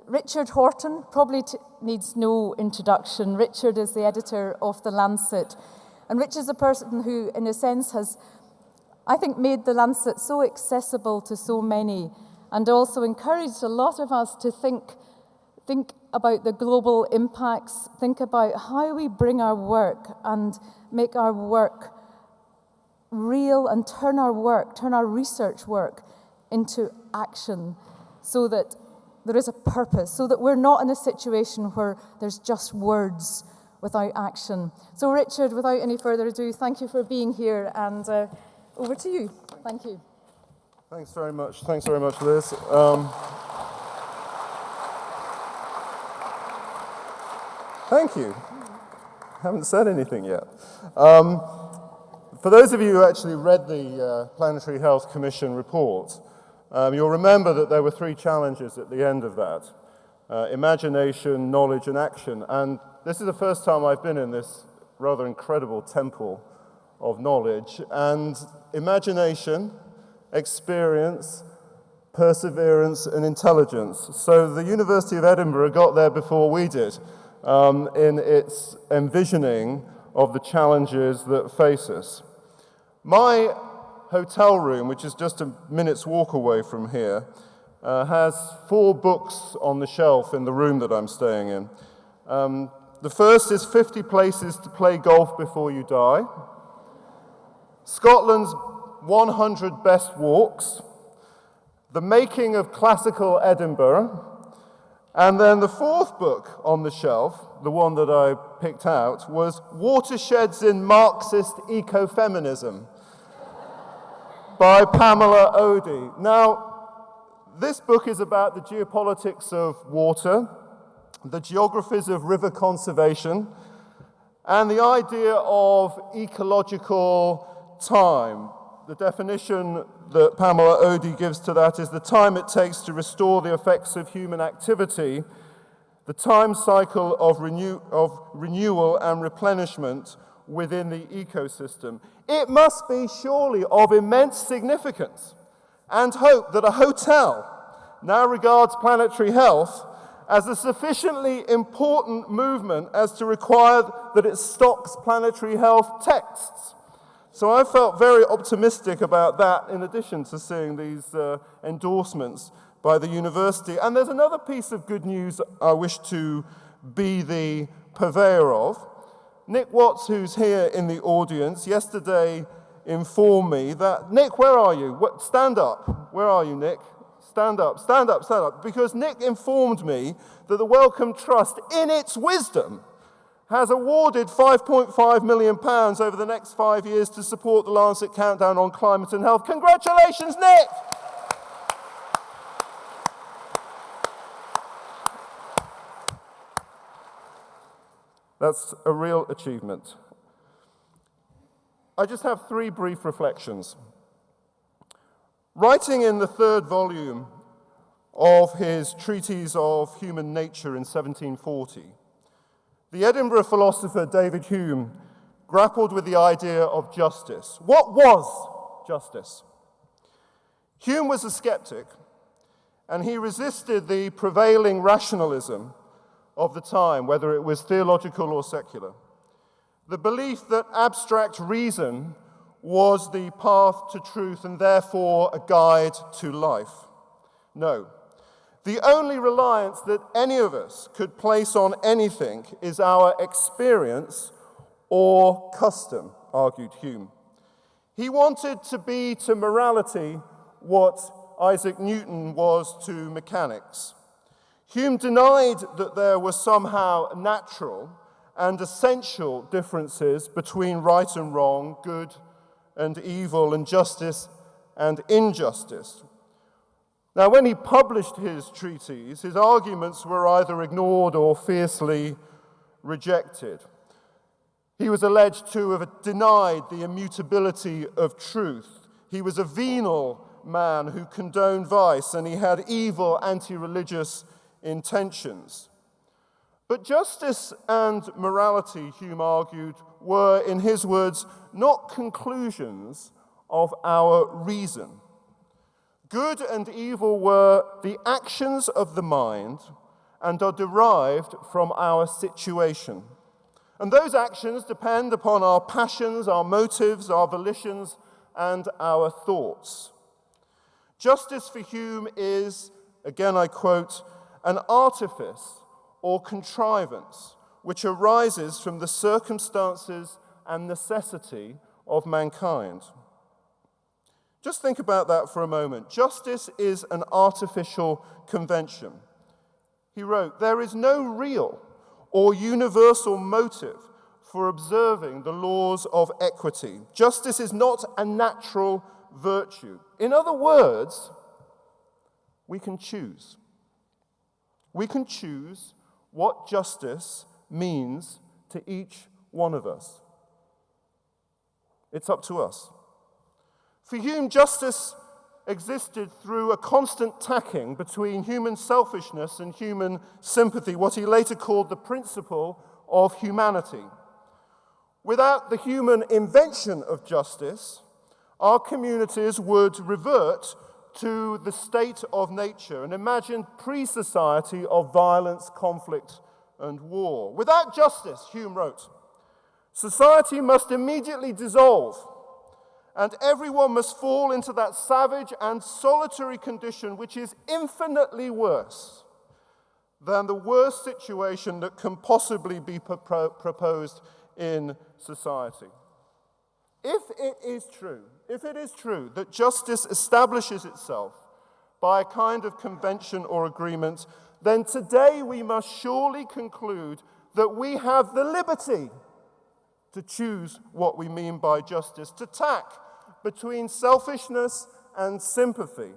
Richard Horton probably needs no introduction. Richard is the editor of The Lancet. And Richard's a person who, in a sense, has, I think, made The Lancet so accessible to so many, and also encouraged a lot of us to think about the global impacts, think about how we bring our work and make our work real, and turn our research work into action, so that there is a purpose, so that we're not in a situation where there's just words without action. So Richard, without any further ado, thank you for being here, and over to you. Thank you. Thanks very much, Liz. Thank you. Haven't said anything yet. For those of you who actually read the Planetary Health Commission report, you'll remember that there were 3 challenges at the end of that. Imagination, knowledge, and action. And this is the first time I've been in this rather incredible temple of knowledge. And imagination, experience, perseverance, and intelligence. So the University of Edinburgh got there before we did in its envisioning of the challenges that face us. My hotel room, which is just a minute's walk away from here, has 4 books on the shelf in the room that I'm staying in. The first is 50 Places to Play Golf Before You Die, Scotland's 100 Best Walks, The Making of Classical Edinburgh, and then the 4th book on the shelf, the one that I picked out, was Watersheds in Marxist Ecofeminism by Pamela Odie. Now, this book is about the geopolitics of water, the geographies of river conservation, and the idea of ecological time. The definition that Pamela Odie gives to that is the time it takes to restore the effects of human activity, the time cycle of renewal and replenishment within the ecosystem. It must be surely of immense significance and hope that a hotel now regards planetary health as a sufficiently important movement as to require that it stocks planetary health texts. So I felt very optimistic about that, in addition to seeing these endorsements by the university. And there's another piece of good news I wish to be the purveyor of. Nick Watts, who's here in the audience, yesterday informed me that, Nick, where are you? Stand up. Where are you, Nick? Stand up, stand up, stand up. Because Nick informed me that the Wellcome Trust, in its wisdom, has awarded £5.5 million over the next 5 years to support the Lancet Countdown on Climate and Health. Congratulations, Nick! That's a real achievement. I just have 3 brief reflections. Writing in the 3rd volume of his Treatise of Human Nature in 1740, the Edinburgh philosopher David Hume grappled with the idea of justice. What was justice? Hume was a skeptic, and he resisted the prevailing rationalism of the time, whether it was theological or secular. The belief that abstract reason was the path to truth and therefore a guide to life. No. The only reliance that any of us could place on anything is our experience or custom, argued Hume. He wanted to be to morality what Isaac Newton was to mechanics. Hume denied that there were somehow natural and essential differences between right and wrong, good and evil, and justice and injustice. Now, when he published his treatise, his arguments were either ignored or fiercely rejected. He was alleged to have denied the immutability of truth. He was a venal man who condoned vice, and he had evil anti-religious intentions. But justice and morality, Hume argued, were, in his words, not conclusions of our reason. Good and evil were the actions of the mind and are derived from our situation. And those actions depend upon our passions, our motives, our volitions, and our thoughts. Justice for Hume is, again I quote, an artifice or contrivance which arises from the circumstances and necessity of mankind. Just think about that for a moment. Justice is an artificial convention. He wrote, "There is no real or universal motive for observing the laws of equity. Justice is not a natural virtue." In other words, we can choose. We can choose what justice means to each one of us. It's up to us. For Hume, justice existed through a constant tacking between human selfishness and human sympathy, what he later called the principle of humanity. Without the human invention of justice, our communities would revert to the state of nature, an imagined pre-society of violence, conflict, and war. Without justice, Hume wrote, society must immediately dissolve, and everyone must fall into that savage and solitary condition which is infinitely worse than the worst situation that can possibly be proposed in society. If it is true that justice establishes itself by a kind of convention or agreement, then today we must surely conclude that we have the liberty to choose what we mean by justice, to tack between selfishness and sympathy,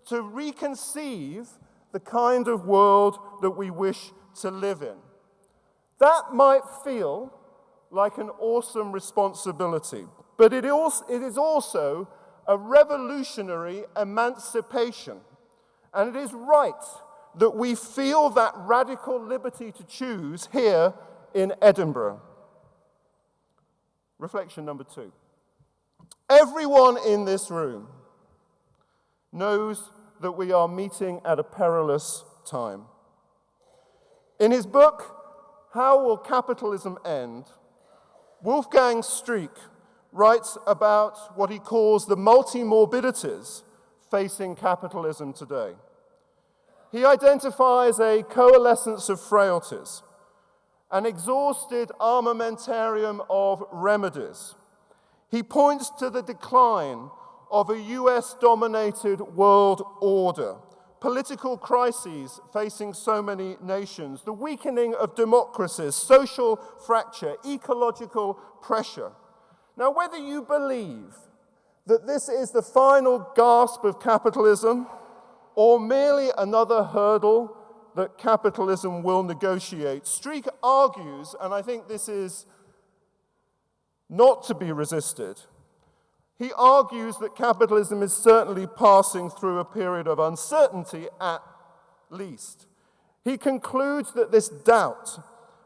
to reconceive the kind of world that we wish to live in. That might feel like an awesome responsibility, but it is also a revolutionary emancipation. And it is right that we feel that radical liberty to choose here in Edinburgh. Reflection number 2. Everyone in this room knows that we are meeting at a perilous time. In his book, How Will Capitalism End?, Wolfgang Streeck writes about what he calls the multi-morbidities facing capitalism today. He identifies a coalescence of frailties, an exhausted armamentarium of remedies. He points to the decline of a US-dominated world order, political crises facing so many nations, the weakening of democracies, social fracture, ecological pressure. Now, whether you believe that this is the final gasp of capitalism or merely another hurdle that capitalism will negotiate, Streeck argues, and I think this is not to be resisted, he argues that capitalism is certainly passing through a period of uncertainty at least. He concludes that this doubt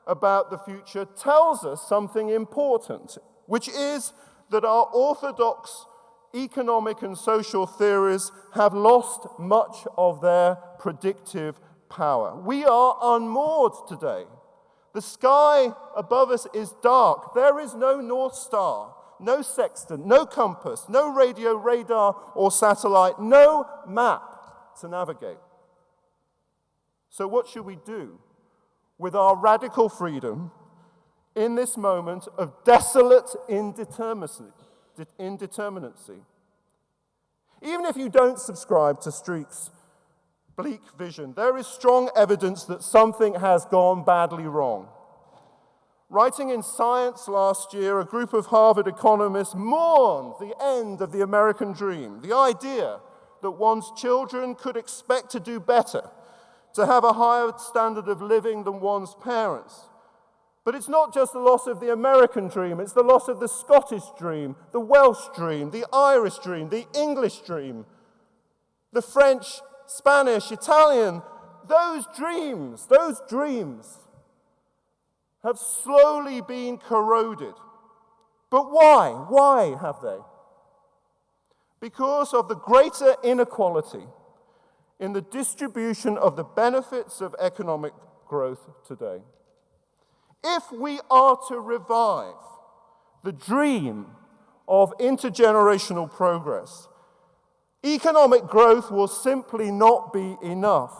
about the future tells us something important, which is that our orthodox economic and social theories have lost much of their predictive power. We are unmoored today. The sky above us is dark. There is no North Star, no sextant, no compass, no radio, radar, or satellite, no map to navigate. So what should we do with our radical freedom in this moment of desolate indeterminacy? Even if you don't subscribe to Streeck's bleak vision, there is strong evidence that something has gone badly wrong. Writing in Science last year, a group of Harvard economists mourned the end of the American dream, the idea that one's children could expect to do better, to have a higher standard of living than one's parents. But it's not just the loss of the American dream, it's the loss of the Scottish dream, the Welsh dream, the Irish dream, the English dream, the French, Spanish, Italian. Those dreams have slowly been corroded. But why? Why have they? because of the greater inequality in the distribution of the benefits of economic growth today. If we are to revive the dream of intergenerational progress, economic growth will simply not be enough.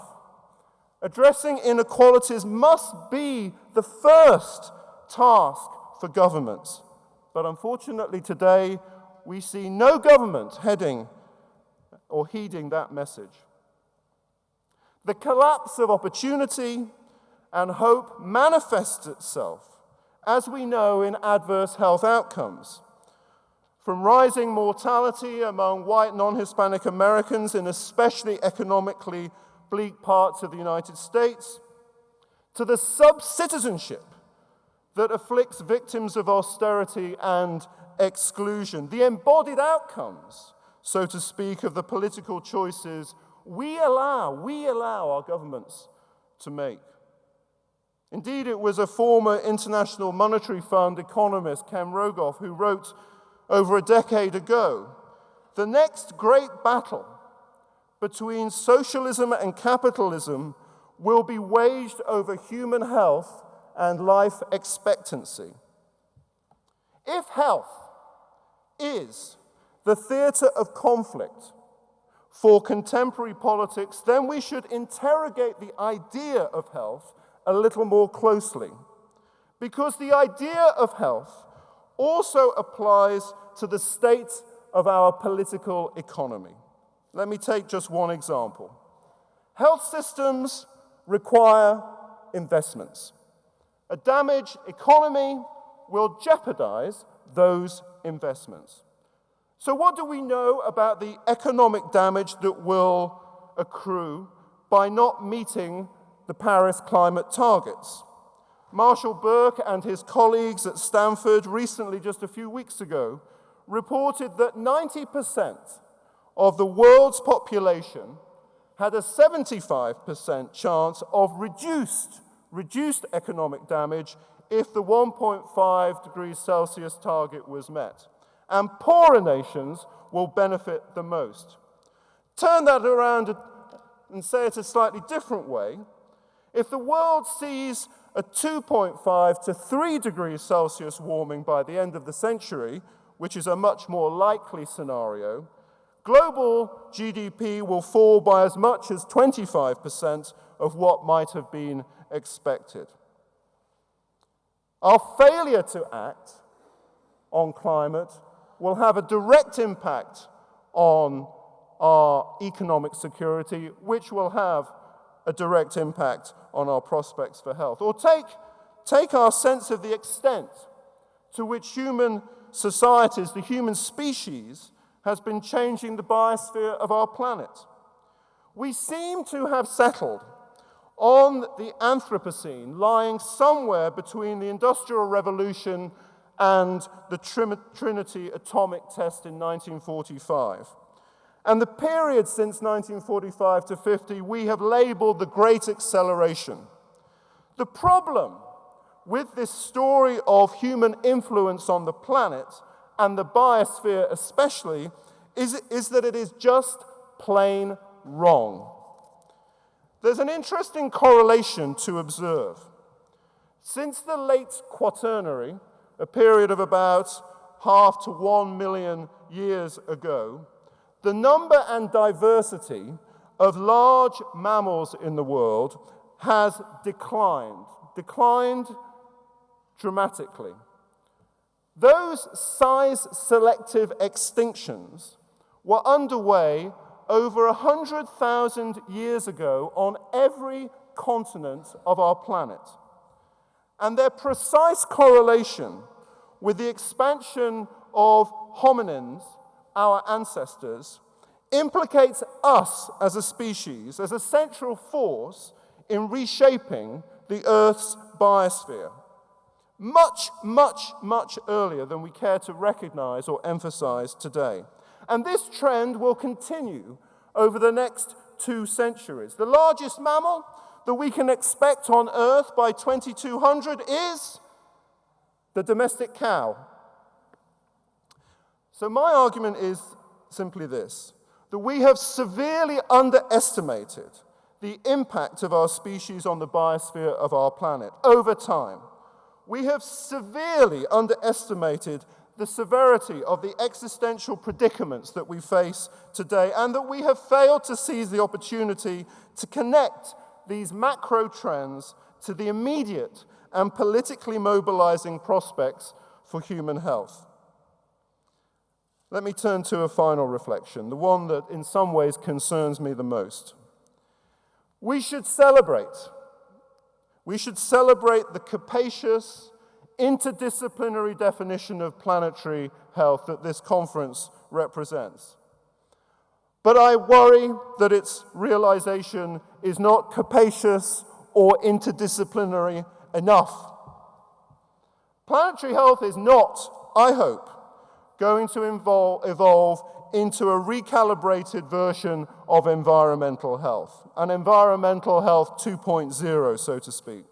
Addressing inequalities must be the first task for governments. But unfortunately today, we see no government heading or heeding that message. The collapse of opportunity and hope manifests itself, as we know, in adverse health outcomes. From rising mortality among white non-Hispanic Americans in especially economically bleak parts of the United States, to the sub-citizenship that afflicts victims of austerity and exclusion, the embodied outcomes, so to speak, of the political choices we allow our governments to make. Indeed, it was a former International Monetary Fund economist, Ken Rogoff, who wrote over a decade ago, "The next great battle between socialism and capitalism will be waged over human health and life expectancy." If health is the theater of conflict for contemporary politics, then we should interrogate the idea of health a little more closely, because the idea of health also applies to the state of our political economy. Let me take just one example. Health systems require investments. A damaged economy will jeopardize those investments. So what do we know about the economic damage that will accrue by not meeting the Paris climate targets? Marshall Burke and his colleagues at Stanford recently, just a few weeks ago, reported that 90% of the world's population had a 75% chance of reduced economic damage if the 1.5 degrees Celsius target was met. And poorer nations will benefit the most. Turn that around and say it a slightly different way. If the world sees a 2.5 to 3 degrees Celsius warming by the end of the century, which is a much more likely scenario, global GDP will fall by as much as 25% of what might have been expected. Our failure to act on climate will have a direct impact on our economic security, which will have a direct impact on our prospects for health. Or take our sense of the extent to which human societies, the human species, has been changing the biosphere of our planet. We seem to have settled on the Anthropocene, lying somewhere between the Industrial Revolution and the Trinity atomic test in 1945. And the period since 1945 to 50, we have labeled the Great Acceleration. The problem with this story of human influence on the planet, and the biosphere especially, is that it is just plain wrong. There's an interesting correlation to observe. Since the late Quaternary, a period of about 0.5 to 1 million years ago, the number and diversity of large mammals in the world has declined dramatically. Those size-selective extinctions were underway over 100,000 years ago on every continent of our planet. And their precise correlation with the expansion of hominins, our ancestors, implicates us as a species as a central force in reshaping the Earth's biosphere. Much, much, much earlier than we care to recognize or emphasize today. And this trend will continue over the next 2 centuries. The largest mammal that we can expect on Earth by 2200 is the domestic cow. So my argument is simply this: that we have severely underestimated the impact of our species on the biosphere of our planet over time. We have severely underestimated the severity of the existential predicaments that we face today, and that we have failed to seize the opportunity to connect these macro trends to the immediate and politically mobilizing prospects for human health. Let me turn to a final reflection, the one that in some ways concerns me the most. We should celebrate the capacious, interdisciplinary definition of planetary health that this conference represents. But I worry that its realization is not capacious or interdisciplinary enough. Planetary health is not, I hope, going to evolve into a recalibrated version of environmental health, an environmental health 2.0, so to speak.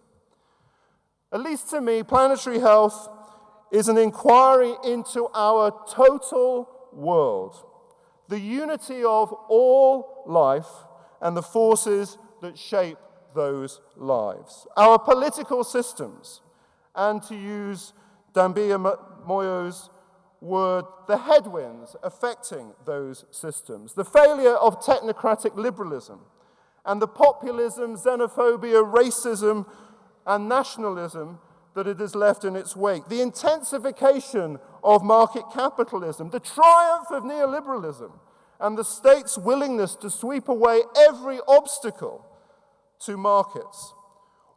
At least to me, planetary health is an inquiry into our total world, the unity of all life and the forces that shape those lives. Our political systems, and to use Dambia Moyo's word, the headwinds affecting those systems, the failure of technocratic liberalism, and the populism, xenophobia, racism, and nationalism that it has left in its wake, the intensification of market capitalism, the triumph of neoliberalism, and the state's willingness to sweep away every obstacle to markets,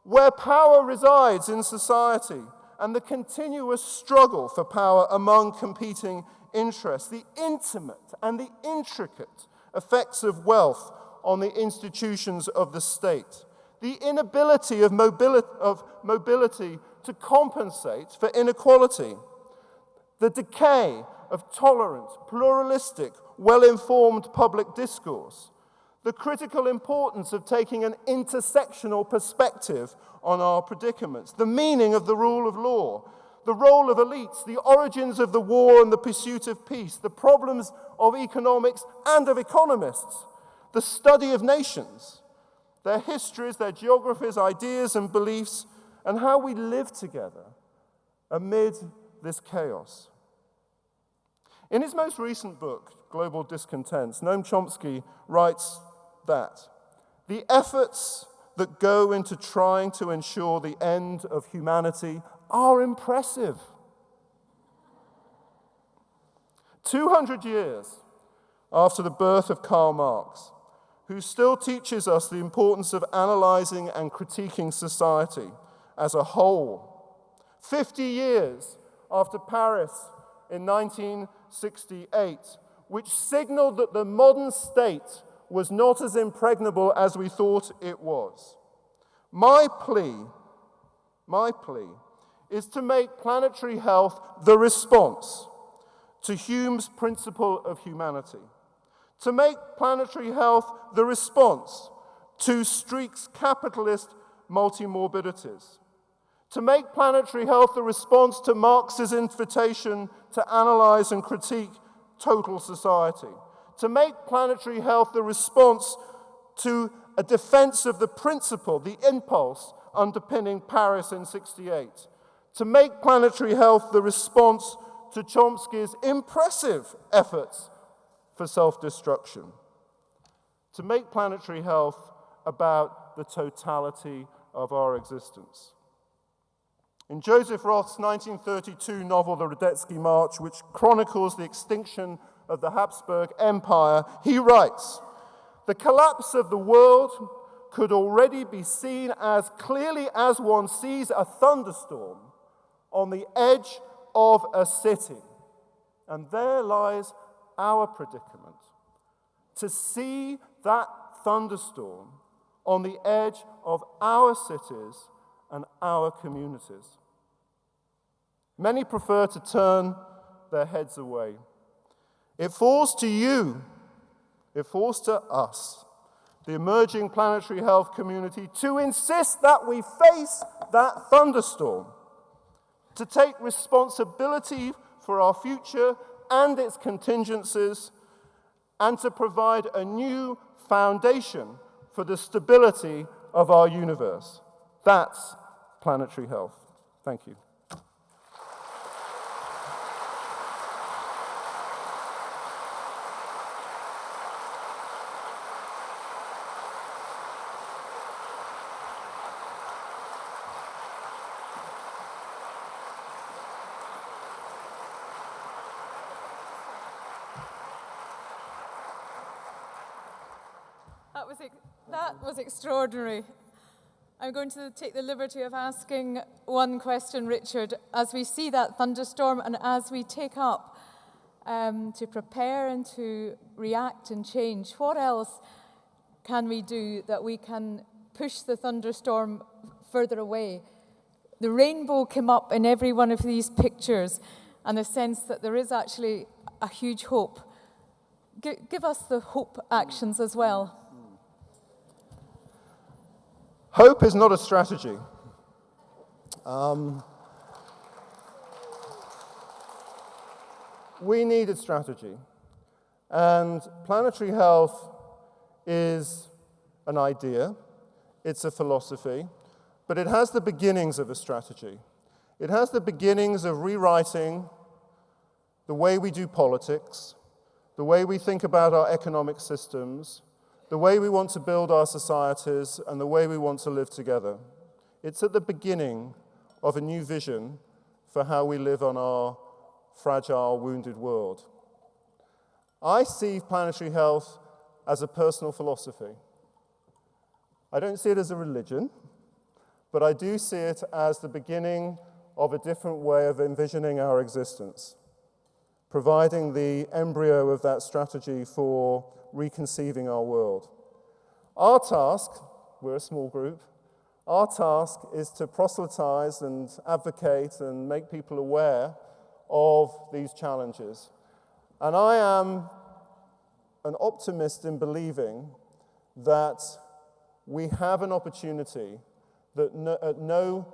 where power resides in society, and the continuous struggle for power among competing interests, the intimate and the intricate effects of wealth on the institutions of the state, the inability of mobility to compensate for inequality, the decay of tolerant, pluralistic, well-informed public discourse, the critical importance of taking an intersectional perspective on our predicaments, the meaning of the rule of law, the role of elites, the origins of the war and the pursuit of peace, the problems of economics and of economists, the study of nations, their histories, their geographies, ideas and beliefs, and how we live together amid this chaos. In his most recent book, Global Discontents, Noam Chomsky writes that the efforts that go into trying to ensure the end of humanity are impressive. 200 years after the birth of Karl Marx, who still teaches us the importance of analyzing and critiquing society as a whole. 50 years after Paris in 1968, which signaled that the modern state was not as impregnable as we thought it was. My plea is to make planetary health the response to Hume's principle of humanity, to make planetary health the response to Streeck's capitalist multimorbidities, to make planetary health the response to Marx's invitation to analyze and critique total society, to make planetary health the response to a defense of the principle, the impulse underpinning Paris in '68, to make planetary health the response to Chomsky's impressive efforts for self-destruction, to make planetary health about the totality of our existence. In Joseph Roth's 1932 novel, The Radetzky March, which chronicles the extinction of the Habsburg Empire, he writes, "The collapse of the world could already be seen as clearly as one sees a thunderstorm on the edge of a city." And there lies our predicament, to see that thunderstorm on the edge of our cities and our communities. Many prefer to turn their heads away. It falls to you, it falls to us, the emerging planetary health community, to insist that we face that thunderstorm, to take responsibility for our future and its contingencies, and to provide a new foundation for the stability of our universe. That's planetary health. Thank you. That was extraordinary. I'm going to take the liberty of asking one question, Richard. As we see that thunderstorm and as we take up to prepare and to react and change, what else can we do that we can push the thunderstorm further away? The rainbow came up in every one of these pictures, and the sense that there is actually a huge hope. Give us the hope actions as well. Hope is not a strategy. We need a strategy. And planetary health is an idea, it's a philosophy, but it has the beginnings of a strategy. It has the beginnings of rewriting the way we do politics, the way we think about our economic systems, the way we want to build our societies, and the way we want to live together. It's at the beginning of a new vision for how we live on our fragile, wounded world. I see planetary health as a personal philosophy. I don't see it as a religion, but I do see it as the beginning of a different way of envisioning our existence, providing the embryo of that strategy for reconceiving our world. Our task, we're a small group, our task is to proselytize and advocate and make people aware of these challenges. And I am an optimist in believing that we have an opportunity that at no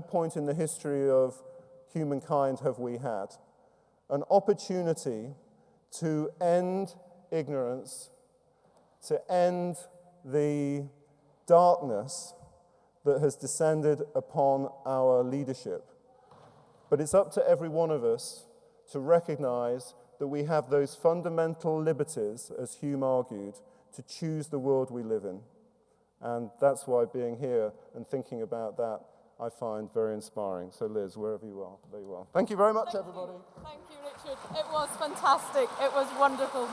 point in the history of humankind have we had. An opportunity to end ignorance, to end the darkness that has descended upon our leadership. But it's up to every one of us to recognize that we have those fundamental liberties, as Hume argued, to choose the world we live in. And that's why being here and thinking about that I find very inspiring. So Liz, wherever you are, there you are. Thank you very much, everybody. Thank you, Richard. It was fantastic. It was wonderful.